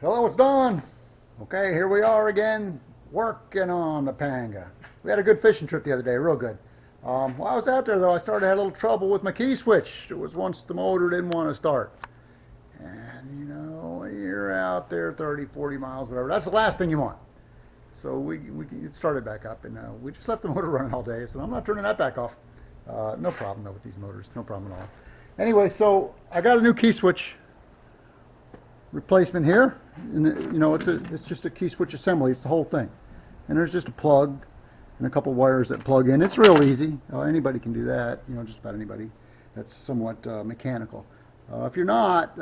Hello, it's Don. Okay, here we are again, working on the Panga. We had a good fishing trip the other day, real good. While I was out there, though, I started to have a little trouble with my key switch. It was once the motor didn't want to start. And, you know, when you're out there 30, 40 miles, whatever, that's the last thing you want. So it started back up, and we just left the motor running all day, so I'm not turning that back off. No problem, though, with these motors. No problem at all. Anyway, so I got a new key switch replacement here, and you know, it's just a key switch assembly. It's the whole thing, and there's just a plug and a couple wires that plug in. It's real easy. Anybody can do that, you know, just about anybody that's somewhat mechanical. If you're not,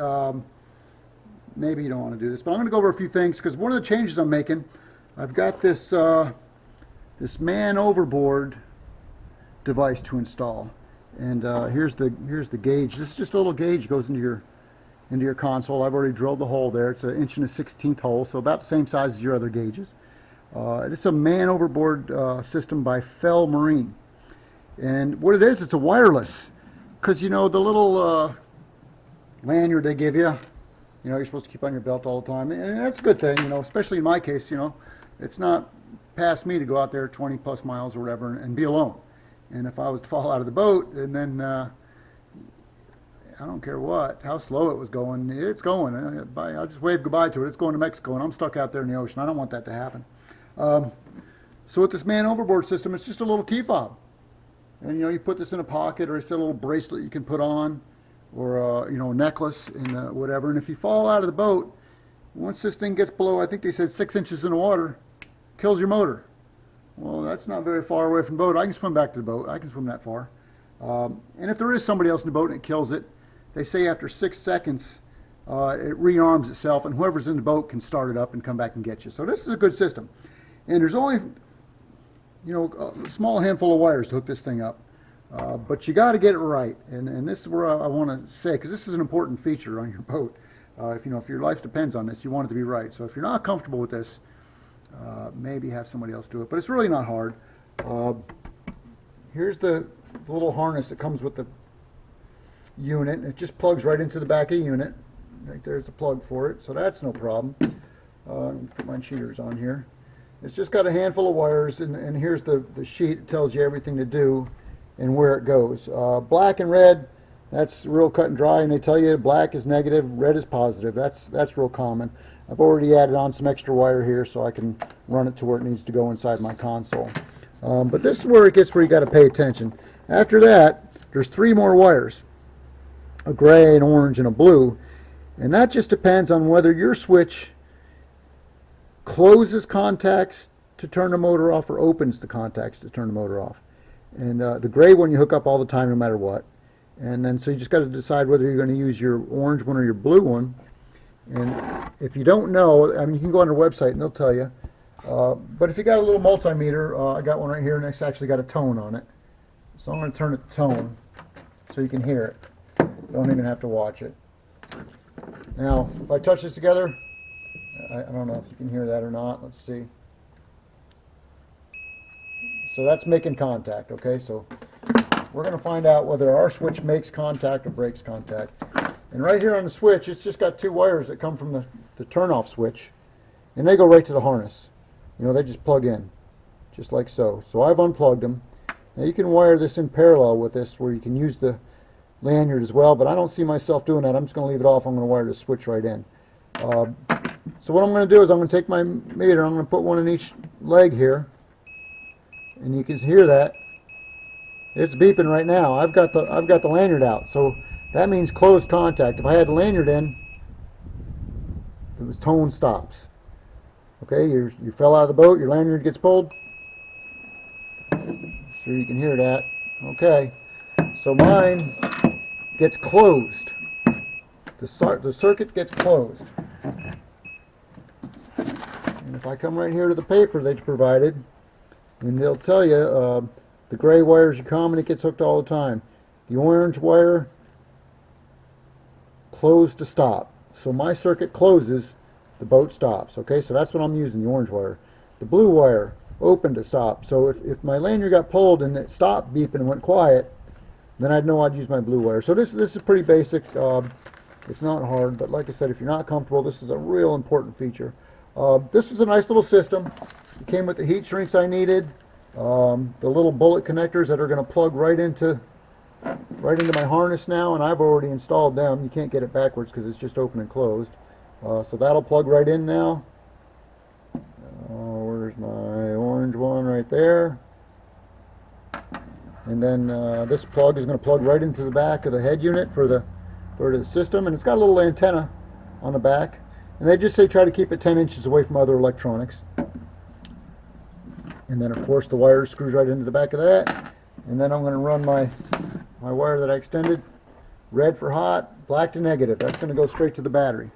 maybe you don't want to do this, but I'm going to go over a few things, because one of the changes I'm making, I've got this this Man Overboard device to install, and here's the gauge. This is just a little gauge that goes into your console. I've already drilled the hole there. It's an 1 1/16 hole, so about the same size as your other gauges. It's a Man Overboard system by Fell Marine, and what it is, it's a wireless, because you know the little lanyard they give you, you know, you're supposed to keep on your belt all the time, and that's a good thing, you know, especially in my case. You know, it's not past me to go out there 20 plus miles or whatever and be alone, and if I was to fall out of the boat, and then I don't care how slow it was going, it's going. I'll just wave goodbye to it. It's going to Mexico, and I'm stuck out there in the ocean. I don't want that to happen. So with this Man Overboard system, it's just a little key fob. And, you know, you put this in a pocket, or it's a little bracelet you can put on, or, you know, a necklace and whatever. And if you fall out of the boat, once this thing gets below, I think they said 6 inches in the water, kills your motor. Well, that's not very far away from the boat. I can swim back to the boat. I can swim that far. And if there is somebody else in the boat and it kills it, they say after 6 seconds, it rearms itself, and whoever's in the boat can start it up and come back and get you. So this is a good system. And there's only, you know, a small handful of wires to hook this thing up. But you got to get it right. And this is where I want to say, because this is an important feature on your boat. If you know, if your life depends on this, you want it to be right. So if you're not comfortable with this, maybe have somebody else do it. But it's really not hard. Here's the little harness that comes with the unit, and it just plugs right into the back of the unit. Right there's the plug for it, so that's no problem. Put my cheaters on here. It's just got a handful of wires, and here's the sheet. It tells you everything to do and where it goes. Black and red, that's real cut and dry, and they tell you black is negative, red is positive. That's real common. I've already added on some extra wire here so I can run it to where it needs to go inside my console. But this is where it gets where you got to pay attention. After that, there's 3 more wires, a gray, an orange, and a blue, and that just depends on whether your switch closes contacts to turn the motor off or opens the contacts to turn the motor off. And the gray one you hook up all the time no matter what, and then so you just got to decide whether you're going to use your orange one or your blue one. And if you don't know, I mean, you can go on their website and they'll tell you, but if you got a little multimeter, I got one right here, and it's actually got a tone on it, so I'm going to turn it to tone so you can hear it. Don't even have to watch it. Now, if I touch this together, I don't know if you can hear that or not. Let's see. So that's making contact, okay? So we're going to find out whether our switch makes contact or breaks contact. And right here on the switch, it's just got 2 wires that come from the turn-off switch, and they go right to the harness. You know, they just plug in, just like so. So I've unplugged them. Now you can wire this in parallel with this, where you can use the lanyard as well, but I don't see myself doing that. I'm just going to leave it off. I'm going to wire the switch right in. So what I'm going to do is I'm going to take my meter, I'm going to put one in each leg here, and you can hear that. It's beeping right now. I've got the lanyard out, so that means closed contact. If I had the lanyard in, the tone stops. Okay, you fell out of the boat, your lanyard gets pulled. Sure you can hear that. Okay, so mine gets closed. The circuit gets closed. And if I come right here to the paper they provided, and they'll tell you the gray wire is common, it gets hooked all the time. The orange wire, closed to stop. So my circuit closes, the boat stops. Okay, so that's what I'm using, the orange wire. The blue wire, open to stop. So if my lanyard got pulled and it stopped beeping and went quiet, then I'd know I'd use my blue wire. So this is pretty basic. It's not hard, but like I said, if you're not comfortable, this is a real important feature. This is a nice little system. It came with the heat shrinks I needed, the little bullet connectors that are going to plug right into my harness now, and I've already installed them. You can't get it backwards because it's just open and closed. So that'll plug right in now. Where's my orange one? Right there. And then this plug is going to plug right into the back of the head unit for the system, and it's got a little antenna on the back, and they just say try to keep it 10 inches away from other electronics. And then of course the wire screws right into the back of that, and then I'm going to run my wire that I extended, red for hot, black to negative. That's going to go straight to the battery.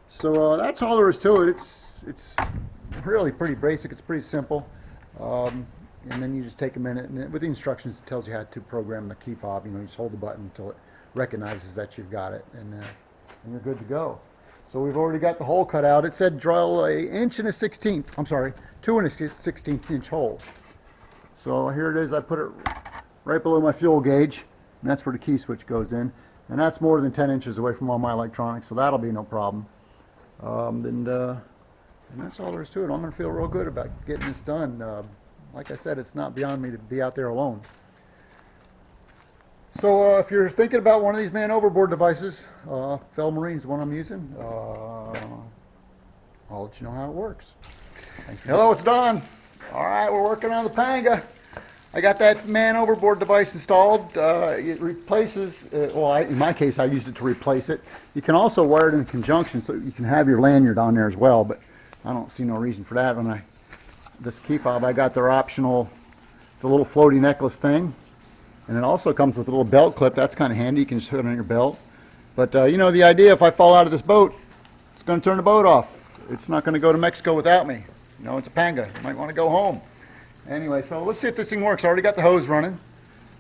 So that's all there is to it. It's really pretty basic. It's pretty simple. And then you just take a minute, and with the instructions it tells you how to program the key fob. You just hold the button until it recognizes that you've got it, and you're good to go. So we've already got the hole cut out. It said drill a 1 1/16". I'm sorry, 2 1/16 inch hole. So here it is. I put it right below my fuel gauge, and that's where the key switch goes in. And that's more than 10 inches away from all my electronics, so that'll be no problem. And that's all there is to it. I'm going to feel real good about getting this done. Like I said, it's not beyond me to be out there alone. So if you're thinking about one of these Man Overboard devices, Fel Marine's the one I'm using. I'll let you know how it works. Hello, it's Don. All right, we're working on the Panga. I got that Man Overboard device installed. It replaces, in my case, I used it to replace it. You can also wire it in conjunction, so you can have your lanyard on there as well, but I don't see no reason for that. This key fob, I got their optional, it's a little floaty necklace thing, and it also comes with a little belt clip. That's kind of handy. You can just put it on your belt. But you know the idea, if I fall out of this boat, it's going to turn the boat off. It's not going to go to Mexico without me. You know, it's a Panga. You might want to go home. Anyway, so let's see if this thing works. I already got the hose running.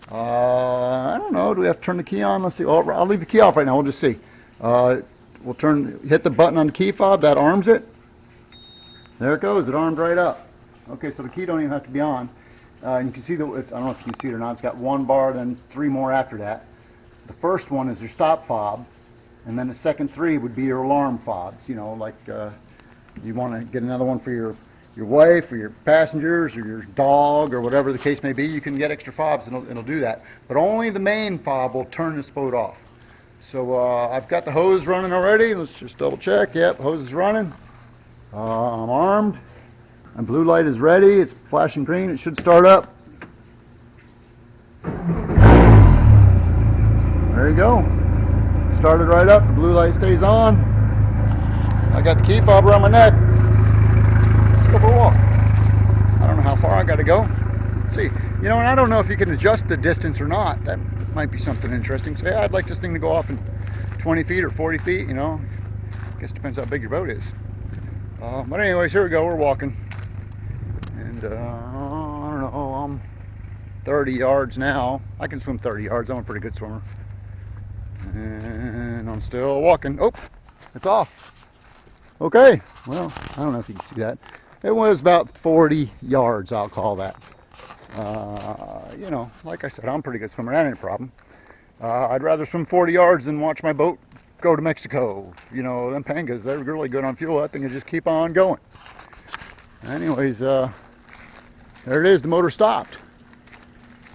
I don't know. Do we have to turn the key on? Let's see. Oh, I'll leave the key off right now. We'll just see. We'll hit the button on the key fob. That arms it. There it goes. It armed right up. Okay, so the key don't even have to be on. You can see I don't know if you can see it or not. It's got 1 bar, then 3 more after that. The first one is your stop fob, and then the second 3 would be your alarm fobs. You know, like you want to get another one for your wife or your passengers or your dog or whatever the case may be. You can get extra fobs, and it'll do that. But only the main fob will turn this boat off. So I've got the hose running already. Let's just double check. Yep, hose is running. I'm armed. My blue light is ready. It's flashing green. It should start up. There you go. Started right up. The blue light stays on. I got the key fob around my neck. Let's go for a walk. I don't know how far I got to go. Let's see. You know, and I don't know if you can adjust the distance or not. That might be something interesting. So yeah, I'd like this thing to go off in 20 feet or 40 feet, you know. I guess it depends how big your boat is. But anyways, here we go. We're walking. And I don't know, I'm 30 yards now. I can swim 30 yards. I'm a pretty good swimmer. And I'm still walking. Oh, it's off. Okay, well, I don't know if you can see that. It was about 40 yards, I'll call that. You know, like I said, I'm a pretty good swimmer. That ain't a problem. I'd rather swim 40 yards than watch my boat go to Mexico. You know, them Pangas, they're really good on fuel. That thing will just keep on going. Anyways, there it is. The motor stopped.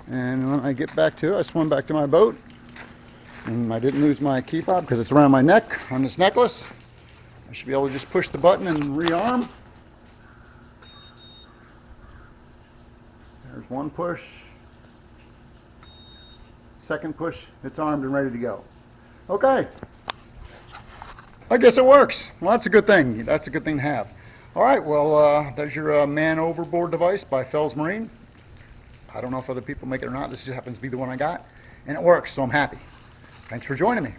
And when I get back to it, I swim back to my boat. And I didn't lose my key fob because it's around my neck on this necklace. I should be able to just push the button and rearm. There's one push. Second push, it's armed and ready to go. Okay. I guess it works. Well, that's a good thing. That's a good thing to have. All right, well, there's your Man Overboard device by Fel Marine. I don't know if other people make it or not. This just happens to be the one I got. And it works, so I'm happy. Thanks for joining me.